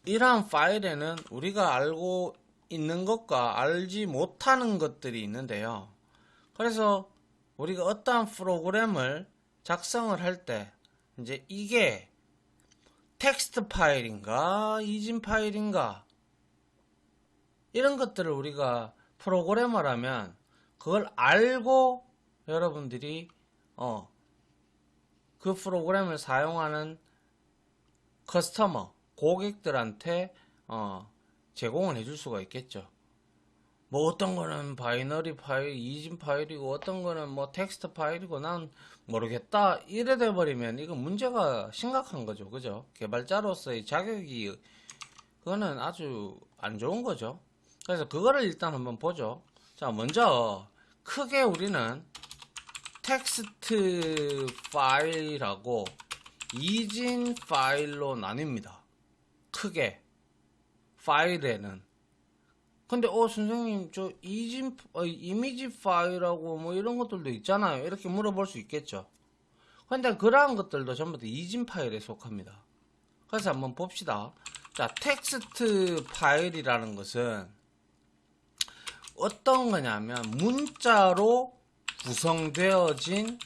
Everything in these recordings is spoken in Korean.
이러한 파일에는 우리가 알고 있는 것과 알지 못하는 것들이 있는데요. 그래서 우리가 어떠한 프로그램을 작성을 할 때 이제 이게 텍스트 파일인가 이진 파일인가 이런 것들을 우리가 프로그래머라면 그걸 알고 여러분들이 그 프로그램을 사용하는 커스터머 고객들한테 제공을 해줄 수가 있겠죠. 뭐 어떤 거는 바이너리 파일, 이진 파일이고 어떤 거는 뭐 텍스트 파일이고 난 모르겠다 이래 돼 버리면 이거 문제가 심각한 거죠. 그죠? 개발자로서의 자격이 그거는 아주 안 좋은 거죠. 그래서 그거를 일단 한번 보죠. 자, 먼저 크게 우리는 텍스트 파일하고 이진 파일로 나뉩니다. 크게 파일에는. 근데 선생님 저 이미지 파일하고 뭐 이런 것들도 있잖아요. 이렇게 물어볼 수 있겠죠. 근데 그러한 것들도 전부 다 이진 파일에 속합니다. 그래서 한번 봅시다. 자, 텍스트 파일이라는 것은 어떤 거냐면 문자로 구성되어진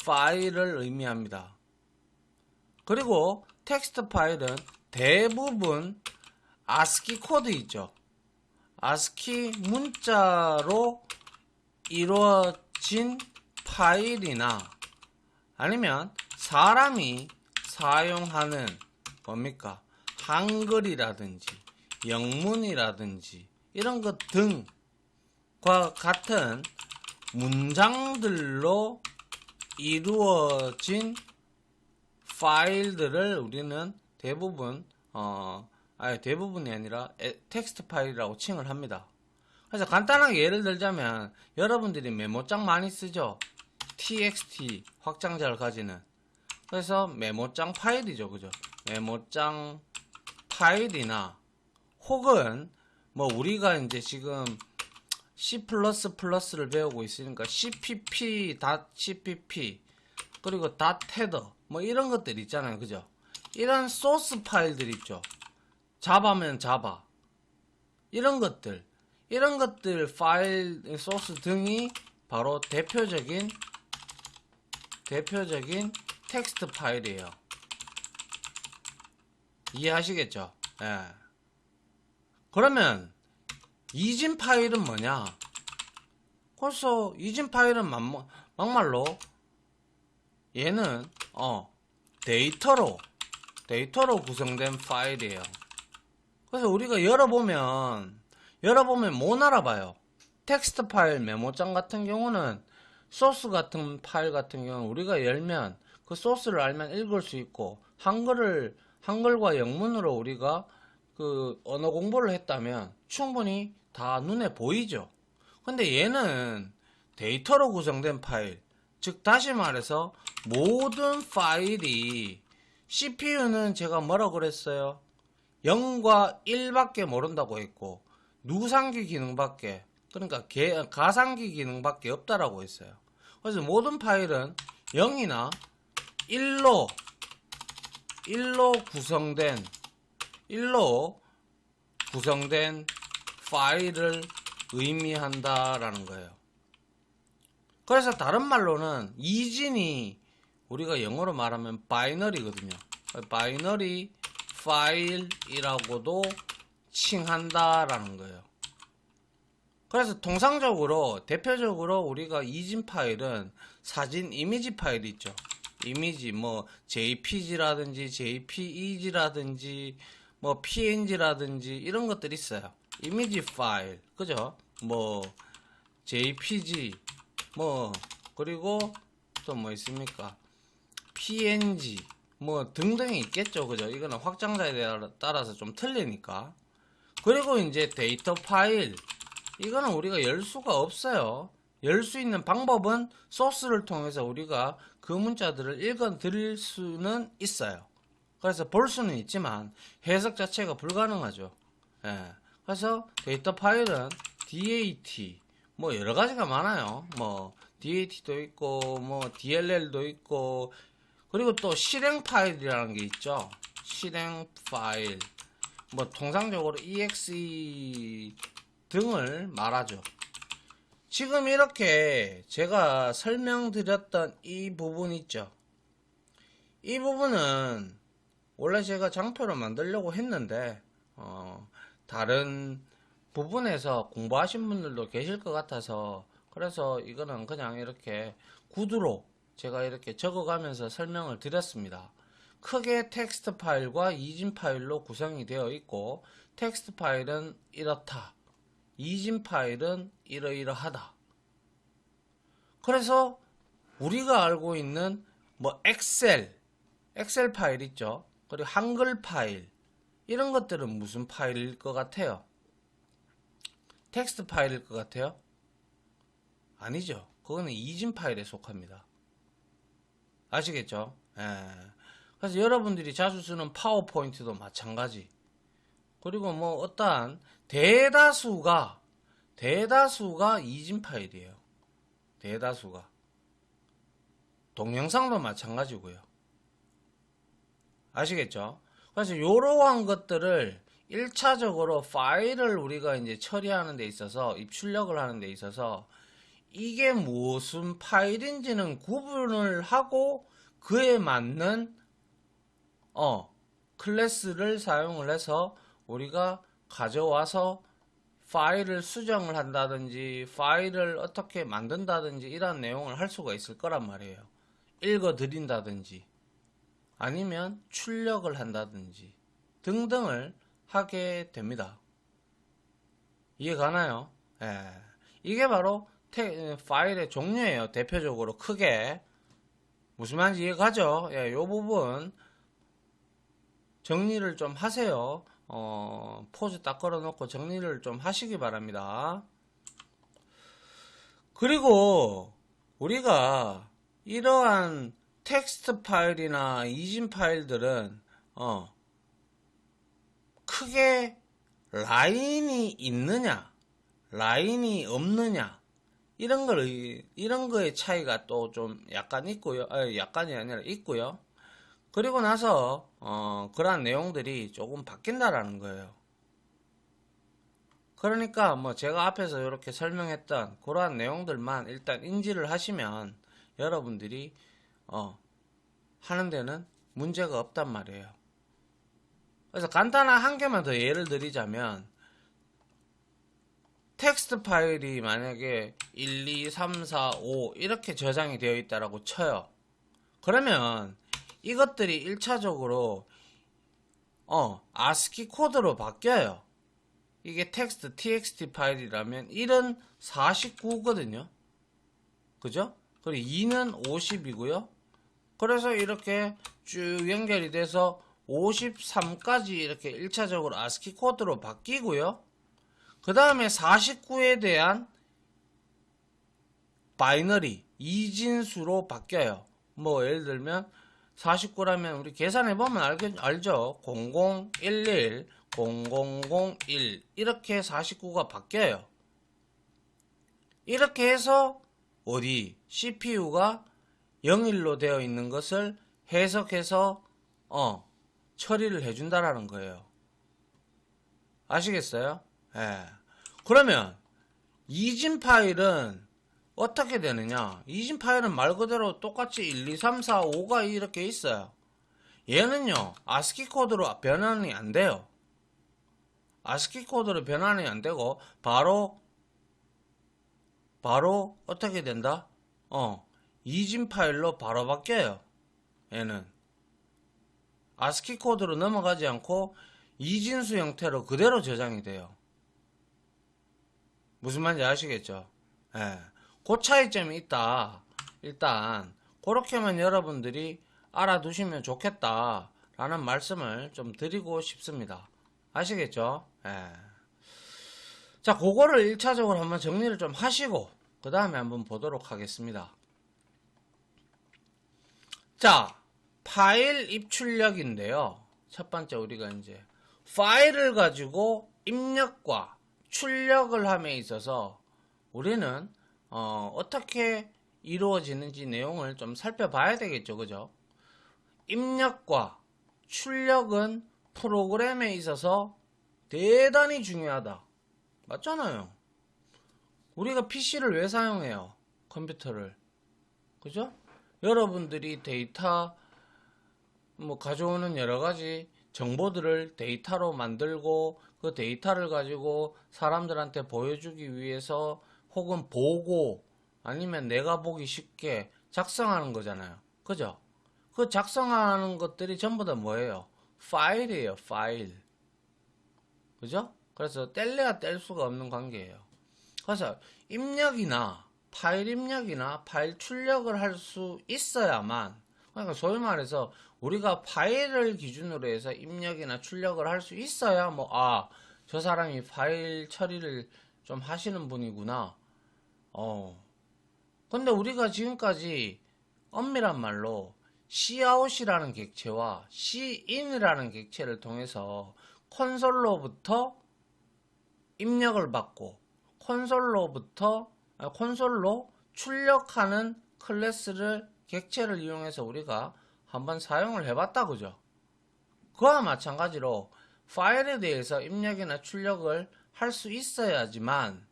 파일을 의미합니다. 그리고 텍스트 파일은 대부분 ASCII 코드 있죠. ASCII 문자로 이루어진 파일이나 아니면 사람이 사용하는 뭡니까? 한글이라든지 영문이라든지 이런 것 등과 같은 문장들로 이루어진 파일들을 우리는 대부분 대부분이 아니라 텍스트 파일이라고 칭을 합니다. 그래서 간단하게 예를 들자면 여러분들이 메모장 많이 쓰죠. txt 확장자를 가지는. 그래서 메모장 파일이죠. 그죠? 메모장 파일이나 혹은 뭐 우리가 이제 지금 C++를 배우고 있으니까 cpp.cpp 그리고 .header 뭐 이런 것들 있잖아요. 그죠? 이런 소스 파일들 있죠. 자바면 자바 이런 것들 파일 소스 등이 바로 대표적인 텍스트 파일이에요. 이해하시겠죠? 예. 그러면 이진 파일은 뭐냐? 그래서 이진 파일은 막말로 얘는 데이터로 구성된 파일이에요. 그래서 우리가 열어보면 못 알아봐요. 텍스트 파일 메모장 같은 경우는 소스 같은 파일 같은 경우는 우리가 열면 그 소스를 알면 읽을 수 있고 한글과 영문으로 우리가 그 언어 공부를 했다면 충분히 다 눈에 보이죠. 근데 얘는 데이터로 구성된 파일, 즉 다시 말해서 모든 파일이 CPU는 제가 뭐라고 그랬어요? 0과 1밖에 모른다고 했고 누상기 기능밖에 그러니까 가상기 기능밖에 없다라고 했어요. 그래서 모든 파일은 0이나 1로 구성된 파일을 의미한다라는 거예요. 그래서 다른 말로는 이진이 우리가 영어로 말하면 바이너리거든요. 바이너리 파일이라고도 칭한다라는 거예요. 그래서 통상적으로 대표적으로 우리가 이진 파일은 사진 이미지 파일 있죠. 이미지 뭐 JPG라든지 JPEG라든지 뭐 PNG라든지 이런 것들이 있어요. 이미지 파일 그죠? 뭐 JPG 뭐 그리고 또 뭐 있습니까? PNG 뭐 등등이 있겠죠. 그죠? 이거는 확장자에 따라서 좀 틀리니까. 그리고 이제 데이터 파일 이거는 우리가 열 수가 없어요. 열 수 있는 방법은 소스를 통해서 우리가 그 문자들을 읽어 드릴 수는 있어요. 그래서 볼 수는 있지만 해석 자체가 불가능하죠. 예. 그래서 데이터 파일은 DAT 뭐 여러 가지가 많아요. 뭐 DAT도 있고 뭐 DLL도 있고 그리고 또 실행 파일이라는 게 있죠. 실행 파일 뭐 통상적으로 exe 등을 말하죠. 지금 이렇게 제가 설명드렸던 이 부분 있죠. 이 부분은 원래 제가 장표로 만들려고 했는데 다른 부분에서 공부하신 분들도 계실 것 같아서 그래서 이거는 그냥 이렇게 구두로 제가 이렇게 적어가면서 설명을 드렸습니다. 크게 텍스트 파일과 이진 파일로 구성이 되어 있고 텍스트 파일은 이렇다. 이진 파일은 이러이러하다. 그래서 우리가 알고 있는 뭐 엑셀 파일 있죠. 그리고 한글 파일 이런 것들은 무슨 파일일 것 같아요? 텍스트 파일일 것 같아요? 아니죠. 그거는 이진 파일에 속합니다. 아시겠죠? 예. 그래서 여러분들이 자주 쓰는 파워포인트도 마찬가지. 그리고 뭐 어떠한 대다수가 이진 파일이에요. 대다수가. 동영상도 마찬가지고요. 아시겠죠? 그래서 이러한 것들을 1차적으로 파일을 우리가 이제 처리하는 데 있어서 입출력을 하는 데 있어서 이게 무슨 파일인지는 구분을 하고 그에 맞는 클래스를 사용을 해서 우리가 가져와서 파일을 수정을 한다든지 파일을 어떻게 만든다든지 이런 내용을 할 수가 있을 거란 말이에요. 읽어 드린다든지 아니면 출력을 한다든지 등등을 하게 됩니다. 이해 가나요? 예. 이게 바로 파일의 종류예요. 대표적으로 크게 무슨 말인지 이해 가죠? 예, 요 부분 정리를 좀 하세요. 포즈 딱 걸어 놓고 정리를 좀 하시기 바랍니다. 그리고 우리가 이러한 텍스트 파일이나 이진 파일들은 크게 라인이 있느냐 라인이 없느냐 이런 거의 차이가 또 좀 약간 있고요. 약간이 아니라 있고요. 그리고 나서 그러한 내용들이 조금 바뀐다라는 거예요. 그러니까 뭐 제가 앞에서 이렇게 설명했던 그러한 내용들만 일단 인지를 하시면 여러분들이 하는 데는 문제가 없단 말이에요. 그래서 간단한 한 개만 더 예를 드리자면 텍스트 파일이 만약에 1, 2, 3, 4, 5 이렇게 저장이 되어 있다라고 쳐요. 그러면 이것들이 1차적으로 ASCII 코드로 바뀌어요. 이게 텍스트 txt 파일이라면 1은 49거든요. 그죠? 그리고 2는 50이고요. 그래서 이렇게 쭉 연결이 돼서 53까지 이렇게 1차적으로 ASCII 코드로 바뀌고요. 그 다음에 49에 대한 바이너리 이진수로 바뀌어요. 뭐 예를 들면 49라면 우리 계산해보면 알죠? 0011, 0001 이렇게 49가 바뀌어요. 이렇게 해서 어디 CPU가 01로 되어 있는 것을 해석해서 처리를 해준다라는 거예요. 아시겠어요? 예. 그러면 이진 파일은 어떻게 되느냐? 이진 파일은 말 그대로 똑같이 1, 2, 3, 4, 5가 이렇게 있어요. 얘는요, ASCII 코드로 변환이 안 돼요. ASCII 코드로 변환이 안 되고, 바로 어떻게 된다? 이진 파일로 바로 바뀌어요. 얘는. ASCII 코드로 넘어가지 않고, 이진수 형태로 그대로 저장이 돼요. 무슨 말인지 아시겠죠? 예. 그 차이점이 있다. 일단 그렇게만 여러분들이 알아두시면 좋겠다 라는 말씀을 좀 드리고 싶습니다. 아시겠죠? 예. 자, 그거를 1차적으로 한번 정리를 좀 하시고 그 다음에 한번 보도록 하겠습니다. 자, 파일 입출력인데요. 첫 번째 우리가 이제 파일을 가지고 입력과 출력을 함에 있어서 우리는 어떻게 이루어지는지 내용을 좀 살펴봐야 되겠죠. 그죠? 입력과 출력은 프로그램에 있어서 대단히 중요하다. 맞잖아요. 우리가 PC를 왜 사용해요? 컴퓨터를. 그죠? 여러분들이 데이터 뭐 가져오는 여러 가지 정보들을 데이터로 만들고 그 데이터를 가지고 사람들한테 보여주기 위해서 혹은 보고 아니면 내가 보기 쉽게 작성하는 거잖아요. 그죠? 그 작성하는 것들이 전부 다 뭐예요? 파일이에요, 파일. 그죠? 그래서 뗄래야 뗄 수가 없는 관계예요. 그래서 입력이나 파일 입력이나 파일 출력을 할 수 있어야만, 그러니까 소위 말해서 우리가 파일을 기준으로 해서 입력이나 출력을 할 수 있어야 저 사람이 파일 처리를 좀 하시는 분이구나. 근데 우리가 지금까지 엄밀한 말로 cout이라는 객체와 cin이라는 객체를 통해서 콘솔로부터 입력을 받고 콘솔로 출력하는 클래스를 객체를 이용해서 우리가 한번 사용을 해봤다, 그죠? 그와 마찬가지로 파일에 대해서 입력이나 출력을 할 수 있어야지만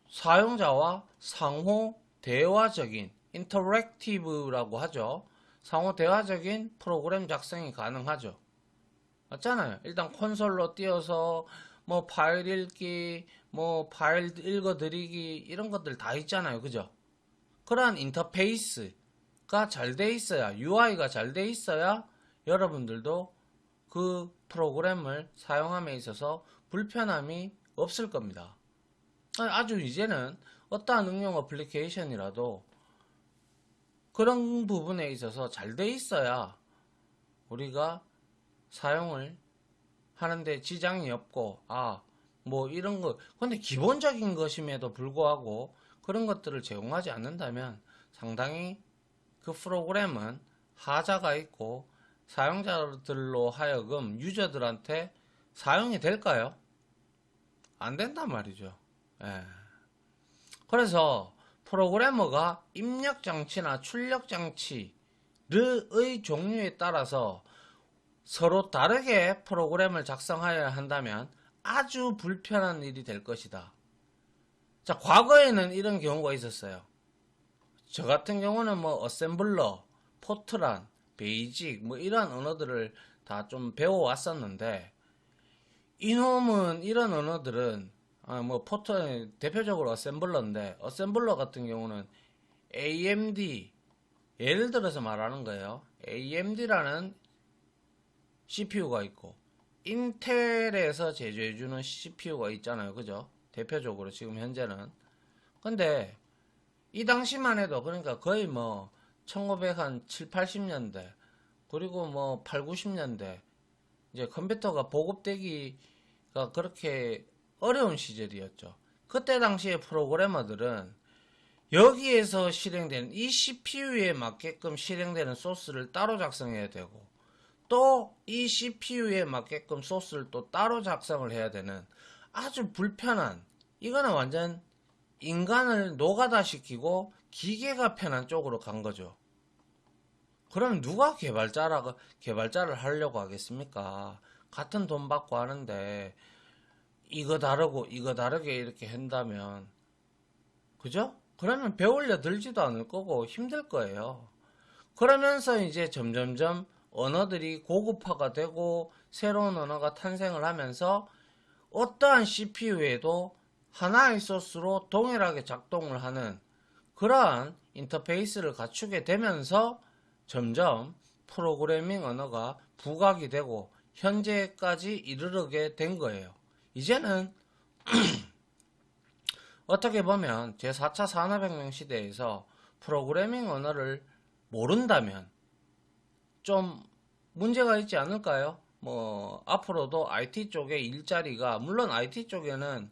사용자와 상호 대화적인 인터랙티브라고 하죠. 상호 대화적인 프로그램 작성이 가능하죠. 맞잖아요. 일단 콘솔로 띄워서 뭐 파일 읽기, 뭐 파일 읽어드리기 이런 것들 다 있잖아요. 그죠? 그러한 인터페이스가 잘 돼 있어야, UI가 잘 돼 있어야 여러분들도 그 프로그램을 사용함에 있어서 불편함이 없을 겁니다. 아주 이제는 어떠한 응용 어플리케이션이라도 그런 부분에 있어서 잘 돼 있어야 우리가 사용을 하는데 지장이 없고 뭐 이런 거, 근데 기본적인 것임에도 불구하고 그런 것들을 제공하지 않는다면 상당히 그 프로그램은 하자가 있고 사용자들로 하여금 유저들한테 사용이 될까요? 안 된단 말이죠. 그래서 프로그래머가 입력 장치나 출력 장치의 종류에 따라서 서로 다르게 프로그램을 작성하여야 한다면 아주 불편한 일이 될 것이다. 자, 과거에는 이런 경우가 있었어요. 저 같은 경우는 뭐 어셈블러, 포트란, 베이직 뭐 이런 언어들을 다 좀 배워왔었는데, 이놈은 이런 언어들은 뭐 포트 대표적으로 어셈블러인데, 어셈블러 같은 경우는 AMD, 예를 들어서 말하는 거예요. AMD라는 CPU가 있고 인텔에서 제조해주는 CPU가 있잖아요. 그죠? 대표적으로 지금 현재는. 근데 이 당시만 해도, 그러니까 거의 뭐 1970, 80년대 그리고 뭐 8, 90년대 이제 컴퓨터가 보급되기가 그렇게 어려운 시절이었죠. 그때 당시에 프로그래머들은 여기에서 실행되는 이 CPU에 맞게끔 실행되는 소스를 따로 작성해야 되고, 또 이 CPU에 맞게끔 소스를 또 따로 작성을 해야 되는 아주 불편한, 이거는 완전 인간을 노가다 시키고 기계가 편한 쪽으로 간 거죠. 그럼 누가 개발자를 하려고 하겠습니까? 같은 돈 받고 하는데 이거 다르고 이거 다르게 이렇게 한다면, 그죠? 그러면 배우려 들지도 않을 거고 힘들 거예요. 그러면서 이제 점점점 언어들이 고급화가 되고 새로운 언어가 탄생을 하면서 어떠한 CPU에도 하나의 소스로 동일하게 작동을 하는 그러한 인터페이스를 갖추게 되면서 점점 프로그래밍 언어가 부각이 되고 현재까지 이르게 된 거예요. 이제는 어떻게 보면 제4차 산업혁명 시대에서 프로그래밍 언어를 모른다면 좀 문제가 있지 않을까요? 뭐 앞으로도 IT 쪽의 일자리가, 물론 IT 쪽에는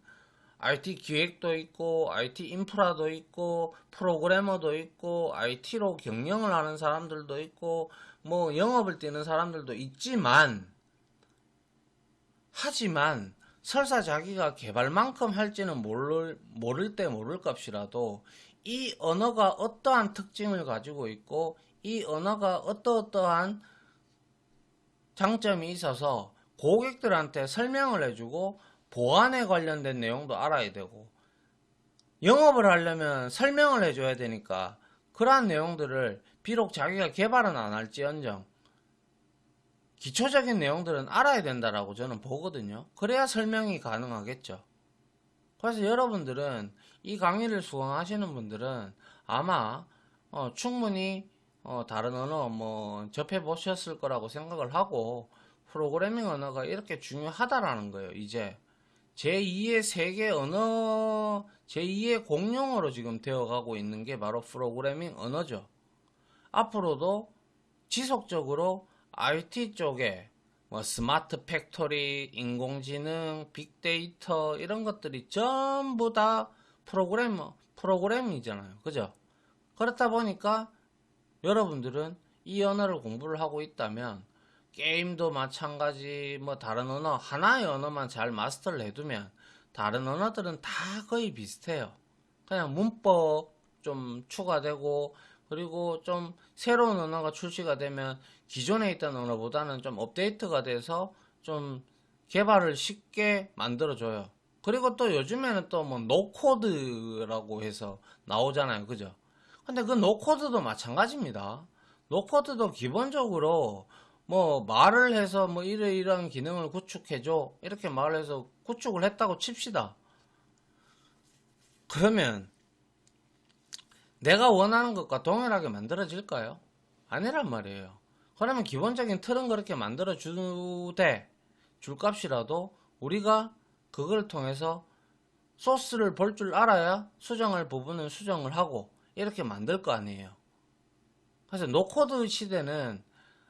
IT 기획도 있고 IT 인프라도 있고 프로그래머도 있고 IT로 경영을 하는 사람들도 있고 뭐 영업을 뛰는 사람들도 있지만, 하지만 설사 자기가 개발만큼 할지는 모를 때 모를 값이라도 이 언어가 어떠한 특징을 가지고 있고 이 언어가 어떠한 장점이 있어서 고객들한테 설명을 해주고 보안에 관련된 내용도 알아야 되고, 영업을 하려면 설명을 해줘야 되니까 그러한 내용들을 비록 자기가 개발은 안 할지언정 기초적인 내용들은 알아야 된다라고 저는 보거든요. 그래야 설명이 가능하겠죠. 그래서 여러분들은 이 강의를 수강하시는 분들은 아마 충분히 다른 언어 뭐 접해 보셨을 거라고 생각을 하고, 프로그래밍 언어가 이렇게 중요하다라는 거예요. 이제 제2의 세계 언어, 제2의 공용어로 지금 되어가고 있는 게 바로 프로그래밍 언어죠. 앞으로도 지속적으로 IT 쪽에 뭐 스마트 팩토리, 인공지능, 빅데이터 이런 것들이 전부 다 프로그램이잖아요. 그죠? 그렇다 보니까 여러분들은 이 언어를 공부를 하고 있다면 게임도 마찬가지, 뭐 다른 언어, 하나의 언어만 잘 마스터를 해두면 다른 언어들은 다 거의 비슷해요. 그냥 문법 좀 추가되고, 그리고 좀 새로운 언어가 출시가 되면 기존에 있던 언어보다는 좀 업데이트가 돼서 좀 개발을 쉽게 만들어줘요. 그리고 또 요즘에는 또 뭐 노코드라고 해서 나오잖아요. 그죠? 근데 그 노코드도 마찬가지입니다. 노코드도 기본적으로 뭐 말을 해서 뭐 이러이러한 기능을 구축해줘, 이렇게 말을 해서 구축을 했다고 칩시다. 그러면 내가 원하는 것과 동일하게 만들어질까요? 아니란 말이에요. 그러면 기본적인 틀은 그렇게 만들어 주되, 줄값이라도 우리가 그걸 통해서 소스를 볼 줄 알아야 수정할 부분은 수정을 하고 이렇게 만들 거 아니에요. 그래서 노코드 시대는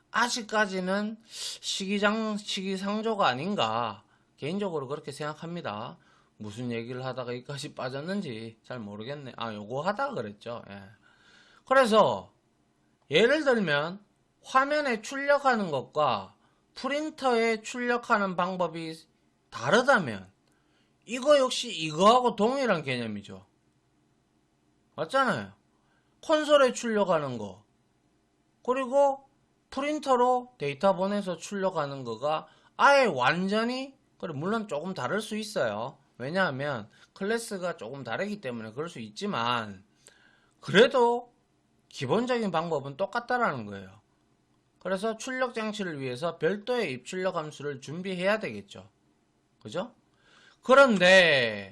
아직까지는 시기상조가 아닌가, 개인적으로 그렇게 생각합니다. 무슨 얘기를 하다가 여기까지 빠졌는지 잘 모르겠네. 요거 하다가 그랬죠. 예. 그래서 예를 들면 화면에 출력하는 것과 프린터에 출력하는 방법이 다르다면 이거 역시 이거하고 동일한 개념이죠. 맞잖아요. 콘솔에 출력하는 거, 그리고 프린터로 데이터 보내서 출력하는 거가 아예 완전히, 물론 조금 다를 수 있어요. 왜냐하면 클래스가 조금 다르기 때문에 그럴 수 있지만, 그래도 기본적인 방법은 똑같다라는 거예요. 그래서 출력 장치를 위해서 별도의 입출력 함수를 준비해야 되겠죠. 그죠? 그런데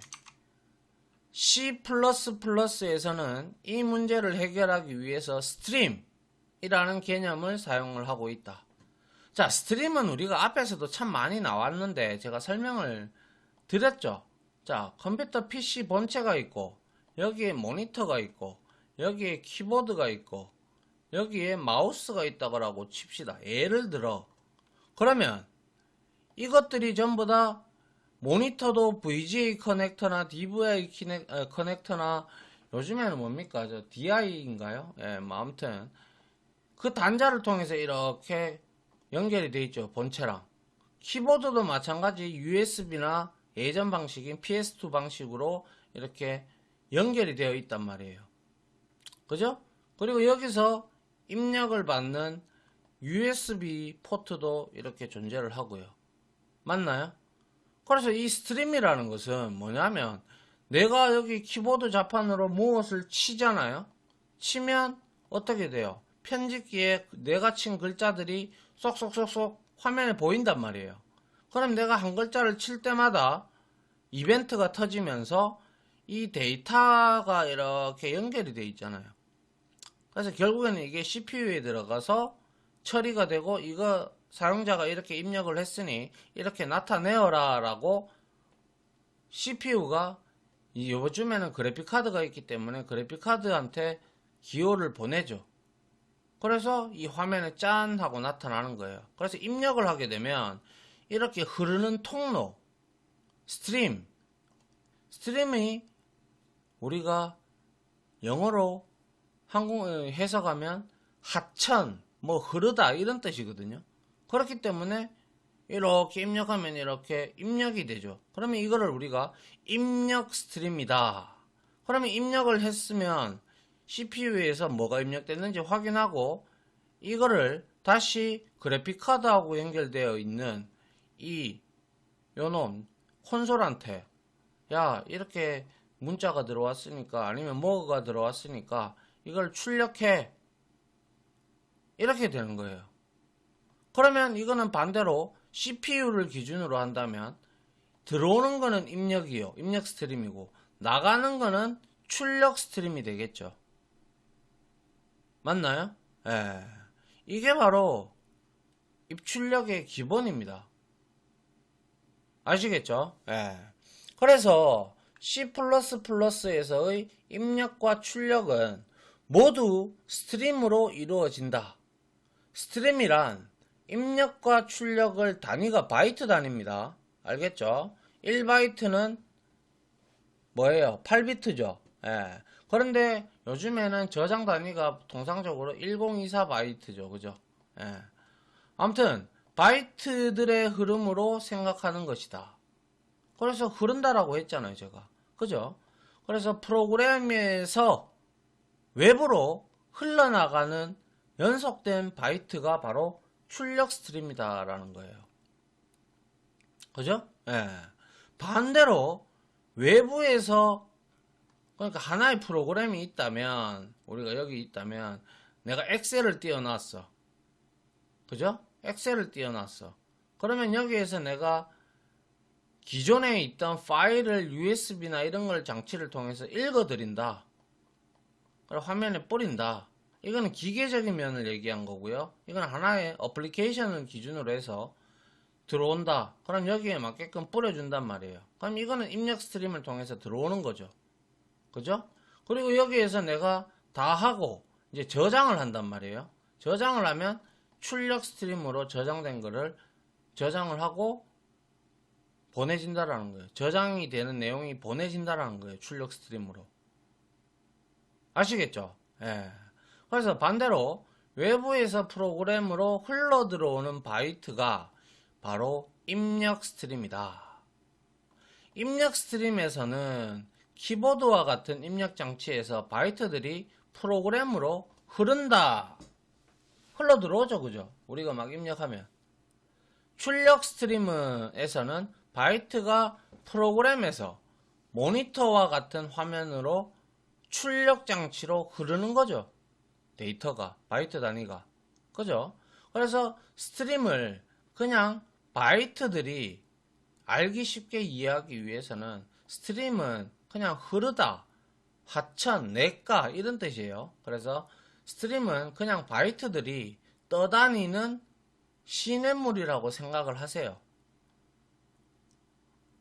C++에서는 이 문제를 해결하기 위해서 스트림이라는 개념을 사용을 하고 있다. 자, 스트림은 우리가 앞에서도 참 많이 나왔는데 제가 설명을 드렸죠. 자, 컴퓨터 PC 본체가 있고, 여기에 모니터가 있고, 여기에 키보드가 있고, 여기에 마우스가 있다고 칩시다. 예를 들어. 그러면 이것들이 전부 다 모니터도 VGA 커넥터나 DVI 커넥터나, 요즘에는 뭡니까? DI인가요? 예, 뭐 아무튼 그 단자를 통해서 이렇게 연결이 돼 있죠. 본체랑. 키보드도 마찬가지 USB나 예전 방식인 PS2 방식으로 이렇게 연결이 되어 있단 말이에요. 그죠? 그리고 여기서 입력을 받는 USB 포트도 이렇게 존재를 하고요. 맞나요? 그래서 이 스트림이라는 것은 뭐냐면, 내가 여기 키보드 자판으로 무엇을 치잖아요. 치면 어떻게 돼요? 편집기에 내가 친 글자들이 쏙쏙쏙쏙 화면에 보인단 말이에요. 그럼 내가 한 글자를 칠 때마다 이벤트가 터지면서 이 데이터가 이렇게 연결이 되어 있잖아요. 그래서 결국에는 이게 CPU에 들어가서 처리가 되고, 이거 사용자가 이렇게 입력을 했으니 이렇게 나타내어라 라고 CPU가, 요즘에는 그래픽카드가 있기 때문에 그래픽카드한테 기호를 보내죠. 그래서 이 화면에 짠 하고 나타나는 거예요. 그래서 입력을 하게 되면 이렇게 흐르는 통로, 스트림이 우리가 영어로 해석하면 하천, 뭐 흐르다 이런 뜻이거든요. 그렇기 때문에 이렇게 입력하면 이렇게 입력이 되죠. 그러면 이거를 우리가 입력 스트림이다. 그러면 입력을 했으면 CPU에서 뭐가 입력됐는지 확인하고, 이거를 다시 그래픽카드하고 연결되어 있는 요놈 콘솔한테 야 이렇게 문자가 들어왔으니까 아니면 뭐가 들어왔으니까 이걸 출력해 이렇게 되는 거예요. 그러면 이거는 반대로 CPU를 기준으로 한다면 들어오는 거는 입력이요. 입력 스트림이고 나가는 거는 출력 스트림이 되겠죠. 맞나요? 예. 이게 바로 입출력의 기본입니다. 아시겠죠? 예. 그래서 C++에서의 입력과 출력은 모두 스트림으로 이루어진다. 스트림이란 입력과 출력을 단위가 바이트 단위입니다. 알겠죠? 1바이트는 뭐예요? 8비트죠. 예. 그런데 요즘에는 저장 단위가 통상적으로 1024바이트죠. 그죠? 예. 아무튼 바이트들의 흐름으로 생각하는 것이다. 그래서 흐른다라고 했잖아요. 제가. 그죠? 그래서 프로그램에서 외부로 흘러나가는 연속된 바이트가 바로 출력 스트림이다 라는 거예요. 그죠? 예. 반대로 외부에서 그러니까 하나의 프로그램이 있다면 우리가 여기 있다면 내가 엑셀을 띄워놨어. 그죠? 엑셀을 띄워놨어. 그러면 여기에서 내가 기존에 있던 파일을 USB나 이런 걸 장치를 통해서 읽어드린다. 그리고 화면에 뿌린다. 이거는 기계적인 면을 얘기한 거고요. 이건 하나의 어플리케이션을 기준으로 해서 들어온다. 그럼 여기에 맞게끔 뿌려준단 말이에요. 그럼 이거는 입력 스트림을 통해서 들어오는 거죠. 그죠? 그리고 여기에서 내가 다 하고 이제 저장을 한단 말이에요. 저장을 하면 출력 스트림으로 저장된 거를 저장을 하고 보내진다라는 거예요. 저장이 되는 내용이 보내진다라는 거예요. 출력 스트림으로. 아시겠죠? 예. 그래서 반대로 외부에서 프로그램으로 흘러 들어오는 바이트가 바로 입력 스트림이다. 입력 스트림에서는 키보드와 같은 입력 장치에서 바이트들이 프로그램으로 흐른다. 흘러 들어오죠. 그죠? 우리가 막 입력하면. 출력 스트림에서는 바이트가 프로그램에서 모니터와 같은 화면으로 출력 장치로 흐르는 거죠. 데이터가, 바이트 단위가. 그죠? 그래서 스트림을 그냥 바이트들이 알기 쉽게 이해하기 위해서는 스트림은 그냥 흐르다, 하천, 냇가 이런 뜻이에요. 그래서 스트림은 그냥 바이트들이 떠다니는 시냇물이라고 생각을 하세요.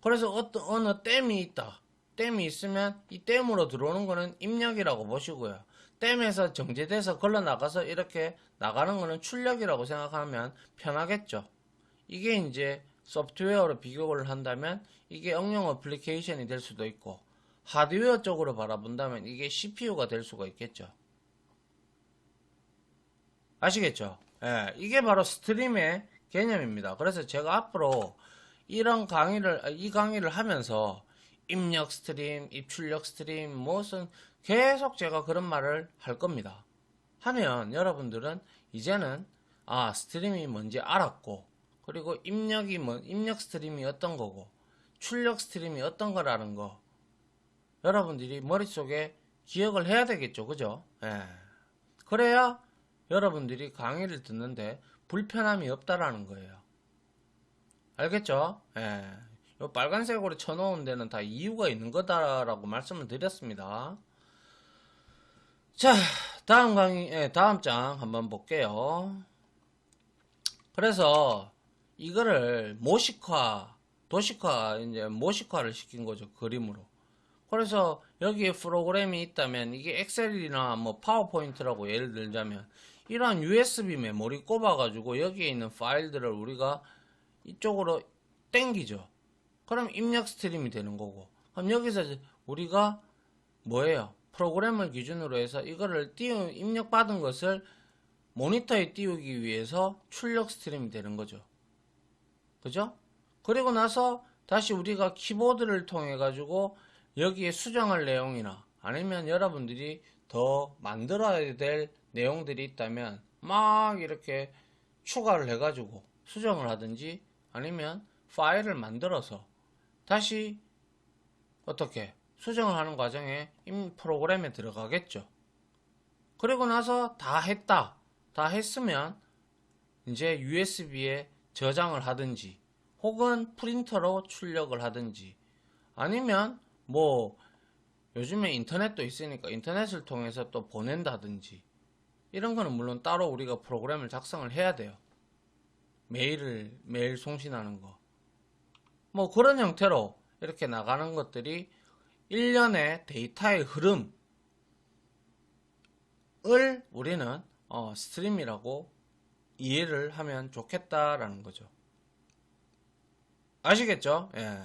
그래서 어느 댐이 있다. 댐이 있으면 이 댐으로 들어오는 거는 입력이라고 보시고요. 댐에서 정제돼서 걸러나가서 이렇게 나가는 거는 출력이라고 생각하면 편하겠죠. 이게 이제 소프트웨어로 비교를 한다면 이게 응용 어플리케이션이 될 수도 있고 하드웨어 쪽으로 바라본다면 이게 CPU가 될 수가 있겠죠. 아시겠죠? 예, 이게 바로 스트림의 개념입니다. 그래서 제가 앞으로 이 강의를 하면서 입력 스트림, 입출력 스트림, 무슨 계속 제가 그런 말을 할 겁니다. 하면 여러분들은 이제는 스트림이 뭔지 알았고 그리고 입력 스트림이 어떤 거고 출력 스트림이 어떤 거라는 거 여러분들이 머릿속에 기억을 해야 되겠죠. 그죠? 예. 그래야 여러분들이 강의를 듣는데 불편함이 없다라는 거예요. 알겠죠? 예. 요 빨간색으로 쳐놓은 데는 다 이유가 있는 거다라고 말씀을 드렸습니다. 자, 다음 장 한번 볼게요. 그래서 이거를 모식화를 시킨 거죠. 그림으로. 그래서 여기에 프로그램이 있다면 이게 엑셀이나 뭐 파워포인트라고 예를 들자면 이러한 USB 메모리 꼽아가지고 여기에 있는 파일들을 우리가 이쪽으로 땡기죠. 그럼 입력 스트림이 되는 거고. 그럼 여기서 우리가 뭐예요? 프로그램을 기준으로 해서 이거를 입력받은 것을 모니터에 띄우기 위해서 출력 스트림이 되는 거죠. 그죠? 그리고 나서 다시 우리가 키보드를 통해 가지고 여기에 수정할 내용이나 아니면 여러분들이 더 만들어야 될 내용들이 있다면 막 이렇게 추가를 해가지고 수정을 하든지 아니면 파일을 만들어서 다시 어떻게 수정을 하는 과정에 이미 프로그램에 들어가겠죠. 그리고 나서 다 했다. 다 했으면 이제 USB에 저장을 하든지 혹은 프린터로 출력을 하든지 아니면 뭐 요즘에 인터넷도 있으니까 인터넷을 통해서 또 보낸다든지 이런 거는 물론 따로 우리가 프로그램을 작성을 해야 돼요. 메일 송신하는 거. 뭐 그런 형태로 이렇게 나가는 것들이 일련의 데이터의 흐름을 우리는 스트림이라고 이해를 하면 좋겠다라는 거죠. 아시겠죠? 예.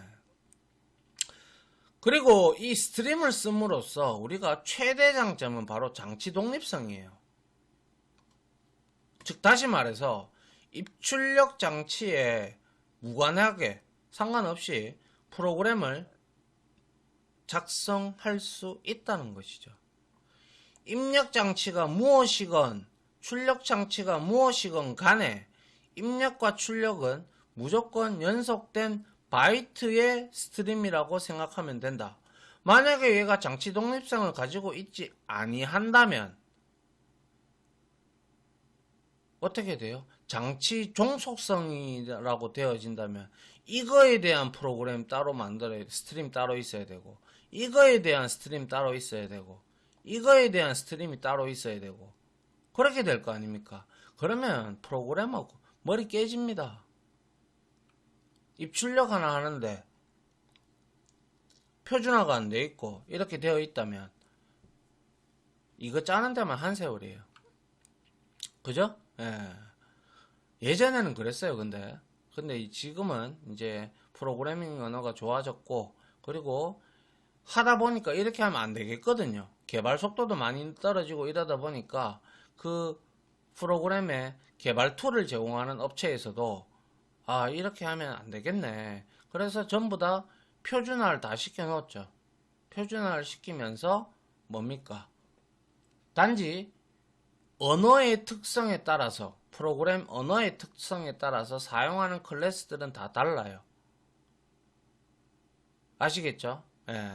그리고 이 스트림을 씀으로써 우리가 최대 장점은 바로 장치 독립성이에요. 즉 다시 말해서 입출력 장치에 무관하게 상관없이 프로그램을 작성할 수 있다는 것이죠. 입력 장치가 무엇이건 출력 장치가 무엇이건 간에 입력과 출력은 무조건 연속된 바이트의 스트림이라고 생각하면 된다. 만약에 얘가 장치 독립성을 가지고 있지 아니한다면 어떻게 돼요? 장치 종속성이라고 되어진다면 이거에 대한 프로그램 따로 만들어야 돼. 스트림 따로 있어야 되고 이거에 대한 스트림 따로 있어야 되고 이거에 대한 스트림이 따로 있어야 되고 그렇게 될 거 아닙니까? 그러면 프로그램하고 머리 깨집니다. 입출력 하나 하는데 표준화가 안 돼 있고 이렇게 되어 있다면 이거 짜는 데만 한 세월이에요. 그죠? 예. 예전에는 그랬어요. 근데 지금은 이제 프로그래밍 언어가 좋아졌고 그리고 하다 보니까 이렇게 하면 안 되겠거든요. 개발 속도도 많이 떨어지고 이러다 보니까 그 프로그램의 개발 툴을 제공하는 업체에서도 이렇게 하면 안 되겠네. 그래서 전부 다 표준화를 다 시켜 놓았죠. 표준화를 시키면서 뭡니까? 단지 언어의 특성에 따라서 프로그램 언어의 특성에 따라서 사용하는 클래스들은 다 달라요. 아시겠죠? 예.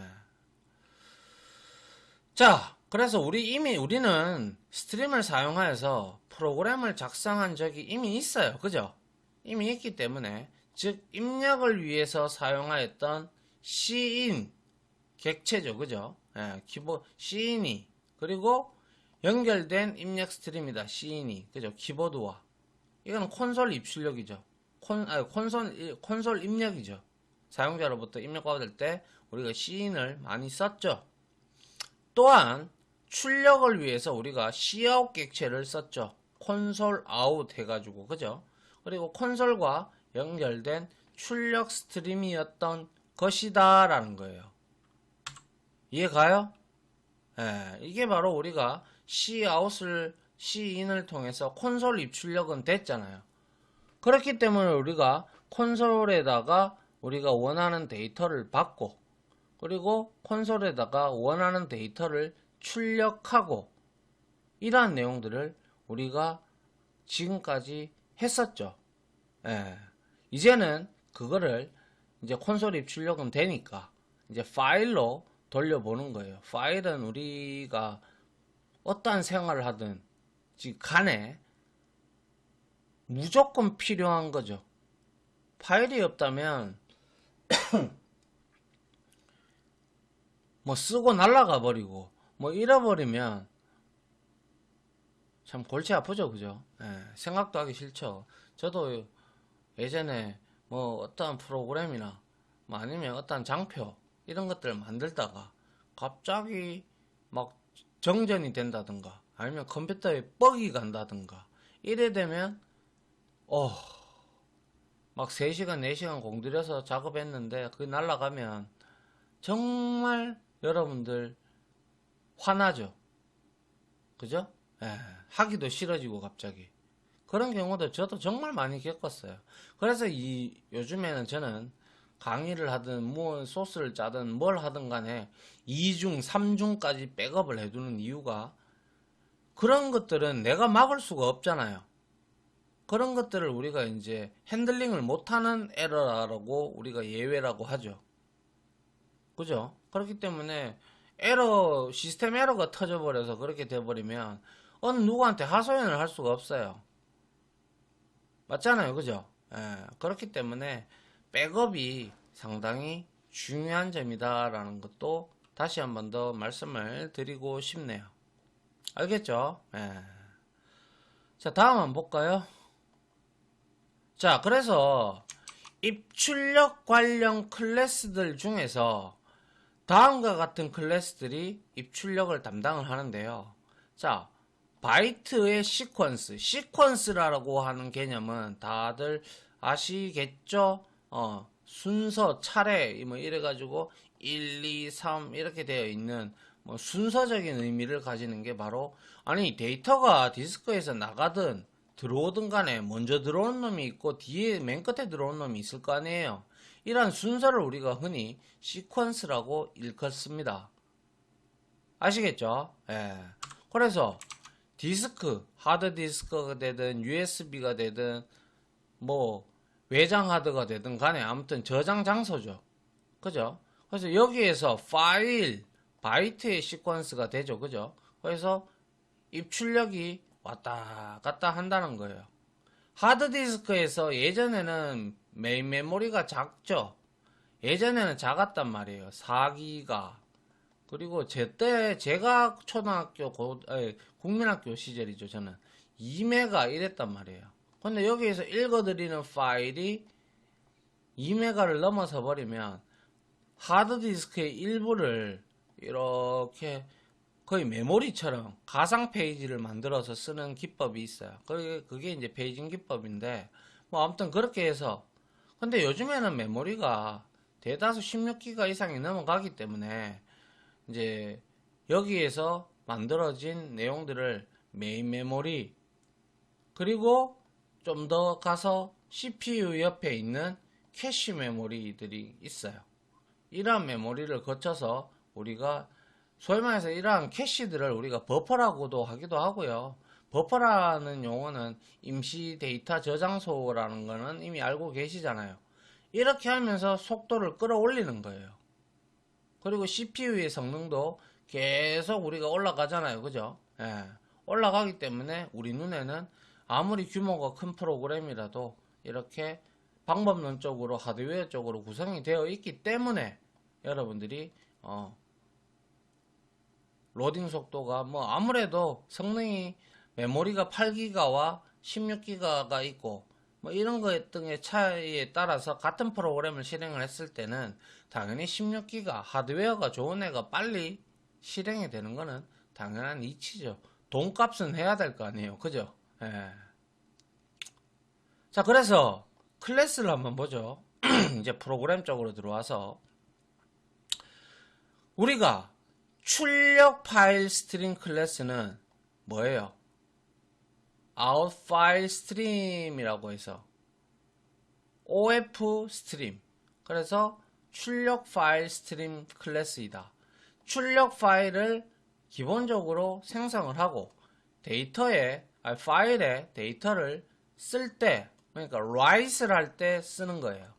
자, 그래서 우리는 스트림을 사용하여서 프로그램을 작성한 적이 이미 있어요. 그죠? 이미 있기 때문에 즉 입력을 위해서 사용하였던 Cin 객체죠. 그죠? 예, 기본 Cin이 그리고 연결된 입력 스트림이다. Cin이 그죠? 키보드와 이거는 콘솔 입출력이죠. 콘솔 입력이죠. 사용자로부터 입력받을 때 우리가 Cin을 많이 썼죠. 또한 출력을 위해서 우리가 Cout 객체를 썼죠. 콘솔 아웃 해가지고 그죠? 그리고 콘솔과 연결된 출력 스트림이었던 것이다 라는 거예요. 이해가요? 예, 이게 바로 우리가 Cout을 Cin을 통해서 콘솔 입출력은 됐잖아요. 그렇기 때문에 우리가 콘솔에다가 우리가 원하는 데이터를 받고 그리고 콘솔에다가 원하는 데이터를 출력하고 이러한 내용들을 우리가 지금까지 했었죠. 예. 이제는 그거를 이제 콘솔 입출력은 되니까 이제 파일로 돌려보는 거예요. 파일은 우리가 어떠한 생활을 하든 간에 무조건 필요한 거죠. 파일이 없다면 뭐 쓰고 날아가 버리고 뭐 잃어버리면 참 골치 아프죠. 그죠? 예, 생각도 하기 싫죠. 저도 예전에 뭐 어떠한 프로그램이나 뭐 아니면 어떠한 장표 이런 것들을 만들다가 갑자기 막 정전이 된다든가 아니면 컴퓨터에 뻑이 간다든가 이래 되면 막 3시간 4시간 공들여서 작업했는데 그게 날아가면 정말 여러분들 화나죠. 그죠? 하기도 싫어지고 갑자기 그런 경우도 저도 정말 많이 겪었어요. 그래서 요즘에는 저는 강의를 하든 뭐 소스를 짜든 뭘 하든 간에 2중 3중까지 백업을 해두는 이유가 그런 것들은 내가 막을 수가 없잖아요. 그런 것들을 우리가 이제 핸들링을 못하는 에러라고 우리가 예외라고 하죠. 그죠? 그렇기 때문에 시스템 에러가 터져버려서 그렇게 돼버리면 어느 누구한테 하소연을 할 수가 없어요. 맞잖아요. 그죠? 예, 그렇기 때문에 백업이 상당히 중요한 점이다라는 것도 다시 한 번 더 말씀을 드리고 싶네요. 알겠죠? 예. 자, 다음 한번 볼까요? 자, 그래서 입출력 관련 클래스들 중에서 다음과 같은 클래스들이 입출력을 담당을 하는데요. 자, 바이트의 시퀀스라고 하는 개념은 다들 아시겠죠? 순서, 차례, 뭐 이래가지고 1, 2, 3 이렇게 되어 있는 뭐 순서적인 의미를 가지는 게 바로, 아니 데이터가 디스크에서 나가든 들어오든 간에 먼저 들어오는 놈이 있고 뒤에 맨 끝에 들어오는 놈이 있을 거 아니에요. 이러한 순서를 우리가 흔히 시퀀스라고 일컫습니다. 아시겠죠? 예. 그래서 디스크, 하드디스크가 되든 USB가 되든 뭐 외장 하드가 되든 간에 아무튼 저장 장소죠. 그죠? 그래서 여기에서 파일, 바이트의 시퀀스가 되죠. 그죠? 그래서 입출력이 왔다 갔다 한다는 거예요. 하드디스크에서 예전에는 메인 메모리가 작죠. 예전에는 작았단 말이에요. 4기가. 그리고 제가 초등학교 국민학교 시절이죠. 저는 2메가 이랬단 말이에요. 근데 여기에서 읽어드리는 파일이 2메가를 넘어서 버리면 하드디스크의 일부를 이렇게 거의 메모리처럼 가상 페이지를 만들어서 쓰는 기법이 있어요. 그게 이제 페이징 기법인데, 뭐 아무튼 그렇게 해서, 근데 요즘에는 메모리가 대다수 16기가 이상이 넘어가기 때문에 이제 여기에서 만들어진 내용들을 메인 메모리, 그리고 좀 더 가서 CPU 옆에 있는 캐시 메모리들이 있어요. 이러한 메모리를 거쳐서 우리가 소위 말해서 이러한 캐시들을 우리가 버퍼라고도 하기도 하고요. 버퍼라는 용어는 임시 데이터 저장소라는 거는 이미 알고 계시잖아요. 이렇게 하면서 속도를 끌어올리는 거예요. 그리고 CPU의 성능도 계속 우리가 올라가잖아요. 그죠? 예. 올라가기 때문에 우리 눈에는 아무리 규모가 큰 프로그램이라도 이렇게 방법론적으로 하드웨어 쪽으로 구성이 되어 있기 때문에 여러분들이 로딩 속도가 뭐 아무래도 성능이 메모리가 8기가와 16기가가 있고 뭐 이런 것 등의 차이에 따라서 같은 프로그램을 실행을 했을 때는 당연히 16기가 하드웨어가 좋은 애가 빨리 실행이 되는 거는 당연한 이치죠. 돈값은 해야 될 거 아니에요. 그죠? 예. 자, 그래서 클래스를 한번 보죠. 이제 프로그램 쪽으로 들어와서 우리가 출력 파일 스트림 클래스는 뭐예요? out file stream이라고 해서 OF 스트림, 그래서 출력 파일 스트림 클래스이다. 출력 파일을 기본적으로 생성을 하고 파일에 데이터를 쓸 때, 그러니까 write를 할 때 쓰는 거예요.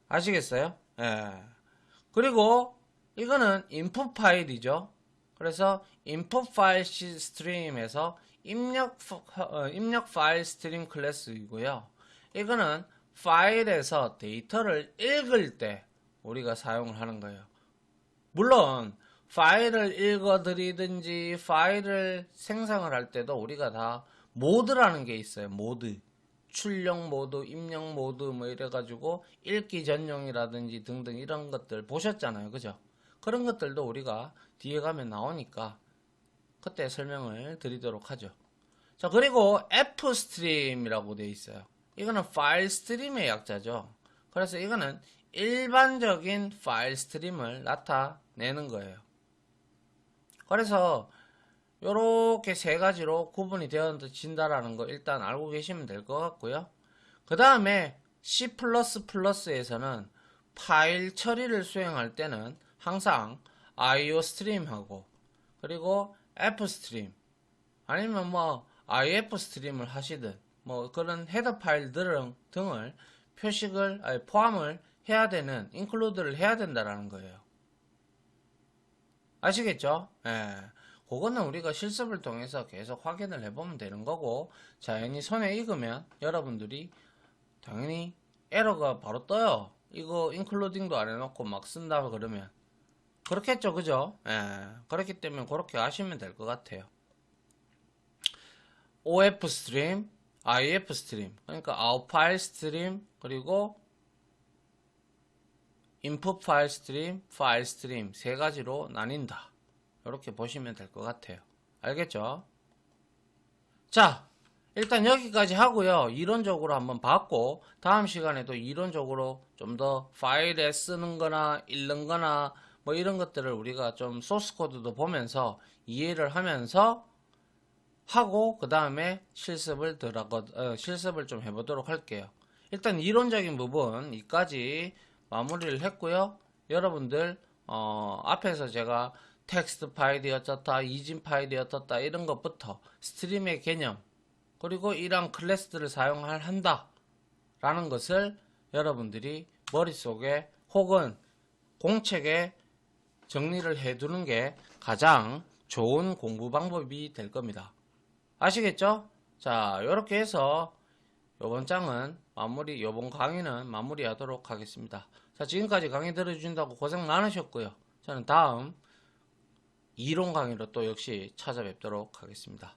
아시겠어요? 예. 그리고 이거는 input 파일이죠. 그래서 input 파일 스트림에서 입력 파일 스트림 클래스이고요. 이거는 파일에서 데이터를 읽을 때 우리가 사용을 하는 거예요. 물론 파일을 읽어드리든지 파일을 생성을 할 때도 우리가 다 모드라는 게 있어요. 모드. 출력 모드, 입력 모드 뭐 이래가지고 읽기 전용이라든지 등등 이런 것들 보셨잖아요. 그죠? 그런 것들도 우리가 뒤에 가면 나오니까 그때 설명을 드리도록 하죠. 자, 그리고 F스트림이라고 되어 있어요. 이거는 파일 스트림의 약자죠. 그래서 이거는 일반적인 파일 스트림을 나타내는 거예요. 그래서 요렇게 세 가지로 구분이 되어진다라는 거 일단 알고 계시면 될 것 같고요. 그 다음에 C++에서는 파일 처리를 수행할 때는 항상 IO 스트림하고 그리고 F 스트림 아니면 뭐 IF 스트림을 하시든 뭐 그런 헤더 파일 등을 포함을 해야 되는 인클루드를 해야 된다라는 거예요. 아시겠죠? 예. 그거는 우리가 실습을 통해서 계속 확인을 해보면 되는 거고, 자연히 손에 익으면 여러분들이 당연히 에러가 바로 떠요. 이거 인클루딩도 안 해놓고 막 쓴다 그러면. 그렇겠죠, 그죠? 예. 그렇기 때문에 그렇게 하시면 될 것 같아요. OF 스트림, IF 스트림, 그러니까 아웃 파일 스트림, 그리고 인풋 파일 스트림 세 가지로 나뉜다. 이렇게 보시면 될 것 같아요. 알겠죠? 자, 일단 여기까지 하고요. 이론적으로 한번 봤고, 다음 시간에도 이론적으로 좀 더 파일에 쓰는 거나 읽는 거나 뭐 이런 것들을 우리가 좀 소스 코드도 보면서 이해를 하면서 하고, 그 다음에 실습을 좀 해보도록 할게요. 일단 이론적인 부분 이까지 마무리를 했고요. 여러분들 앞에서 제가 텍스트 파일이 어떻다, 이진 파일이 어떻다 이런 것부터 스트림의 개념, 그리고 이러한 클래스들을 한다 라는 것을 여러분들이 머릿속에 혹은 공책에 정리를 해두는 게 가장 좋은 공부 방법이 될 겁니다. 아시겠죠? 자, 이렇게 해서 이번 강의는 마무리하도록 하겠습니다. 자, 지금까지 강의 들어주신다고 고생 많으셨고요. 저는 다음 이론 강의로 또 역시 찾아뵙도록 하겠습니다.